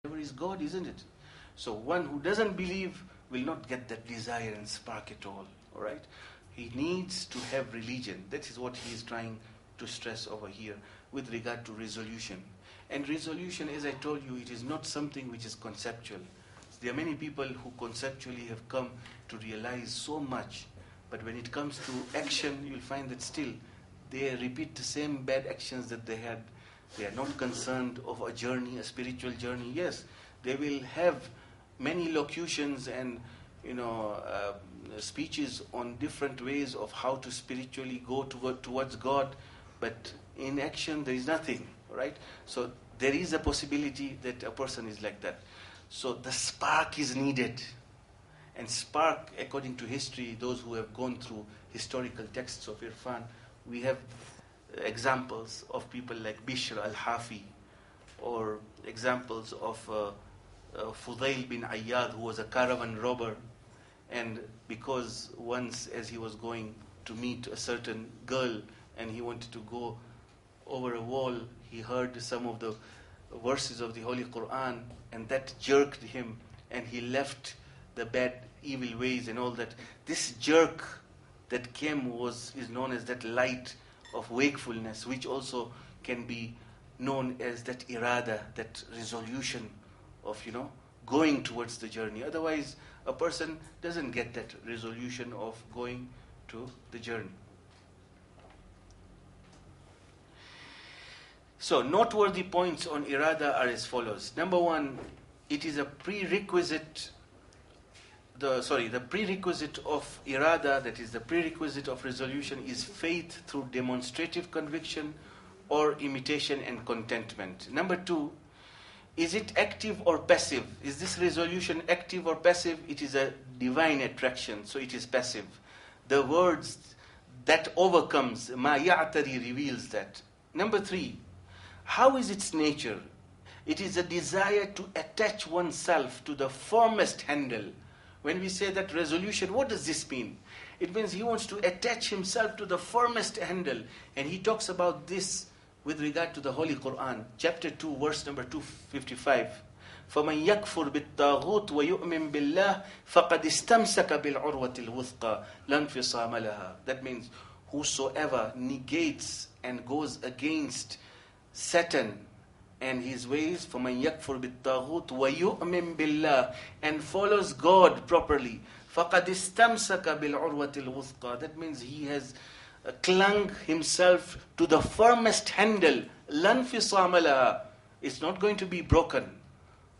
whatever is God, isn't it? So one who doesn't believe will not get that desire and spark at all. All right? He needs to have religion. That is what he is trying to stress over here with regard to resolution. And resolution, as I told you, it is not something which is conceptual. There are many people who conceptually have come to realize so much, but when it comes to action, you'll find that still they repeat the same bad actions that they had. They are not concerned of a journey, a spiritual journey. Yes, they will have many locutions and speeches on different ways of how to spiritually go towards God, but in action there is nothing, right? So there is a possibility that a person is like that. So the spark is needed. And spark, according to history, those who have gone through historical texts of Irfan, we have examples of people like Bishr al-Hafi, or examples of Fudail bin Ayyad, who was a caravan robber, and because once as he was going to meet a certain girl and he wanted to go over a wall, he heard some of the verses of the Holy Quran, and that jerked him, and he left the bad, evil ways and all that. This jerk that came is known as that light of wakefulness, which also can be known as that irada, that resolution of, going towards the journey. Otherwise, a person doesn't get that resolution of going to the journey. So, noteworthy points on irada are as follows. Number one, it is a prerequisite. The prerequisite of irada, that is the prerequisite of resolution, is faith through demonstrative conviction or imitation and contentment. Number two, is it active or passive? Is this resolution active or passive? It is a divine attraction, so it is passive. The words that overcomes, ma ya'tari, reveals that. Number three, how is its nature? It is a desire to attach oneself to the firmest handle. When we say that resolution, what does this mean? It means he wants to attach himself to the firmest handle. And he talks about this with regard to the Holy Quran. Chapter 2, verse number 255. فَمَنْ يَكْفُرْ بِالطَّاغُوتِ وَيُؤْمِنْ بِاللَّهِ فَقَدْ اسْتَمْسَكَ بِالْعُرْوَةِ الْوُثْقَى لَا انْفِصَامَ لَهَا. That means whosoever negates and goes against Satan and his ways, فَمَنْ يَكْفُرْ بِالطَّاغُوتِ وَيُؤْمِنْ بِاللَّهِ, and follows God properly, فَقَدْ اسْتَمْسَكَ بِالْعُرْوَةِ الْوُثْقَى. That means he has clung himself to the firmest handle, لَا انْفِصَامَ لَهَا. It's not going to be broken.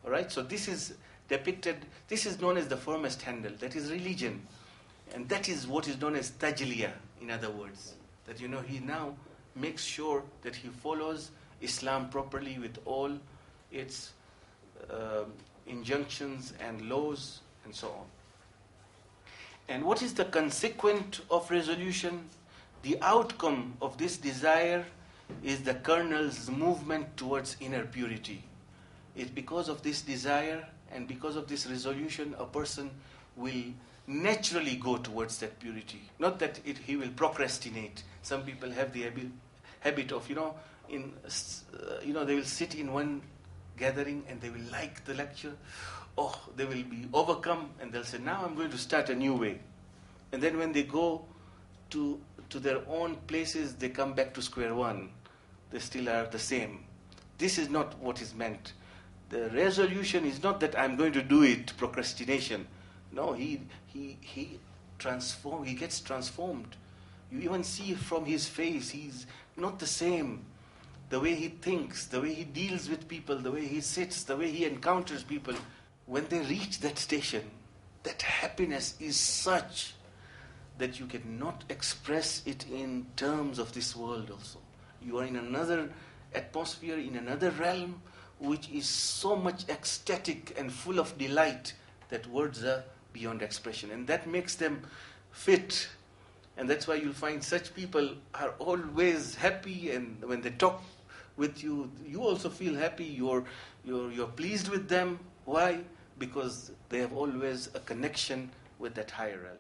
Alright, so this is depicted, this is known as the firmest handle, that is religion. And that is what is known as tajliya, in other words. That he now makes sure that he follows Islam properly with all its injunctions and laws and so on. And what is the consequent of resolution? The outcome of this desire is the kernel's movement towards inner purity. It's because of this desire and because of this resolution, a person will naturally go towards that purity. Not that he will procrastinate. Some people have the habit of, they will sit in one gathering and they will like the lecture. They will be overcome and they'll say, now I'm going to start a new way. And then when they go to their own places, they come back to square one. They still are the same. This is not what is meant. The resolution is not that I'm going to do it, procrastination. No, he gets transformed. You even see from his face, he's not the same. The way he thinks, the way he deals with people, the way he sits, the way he encounters people. When they reach that station, that happiness is such that you cannot express it in terms of this world also. You are in another atmosphere, in another realm, which is so much ecstatic and full of delight that words are beyond expression. And that makes them fit. And that's why you'll find such people are always happy, and when they talk with you, you also feel happy, you're pleased with them. Why? Because they have always a connection with that higher realm.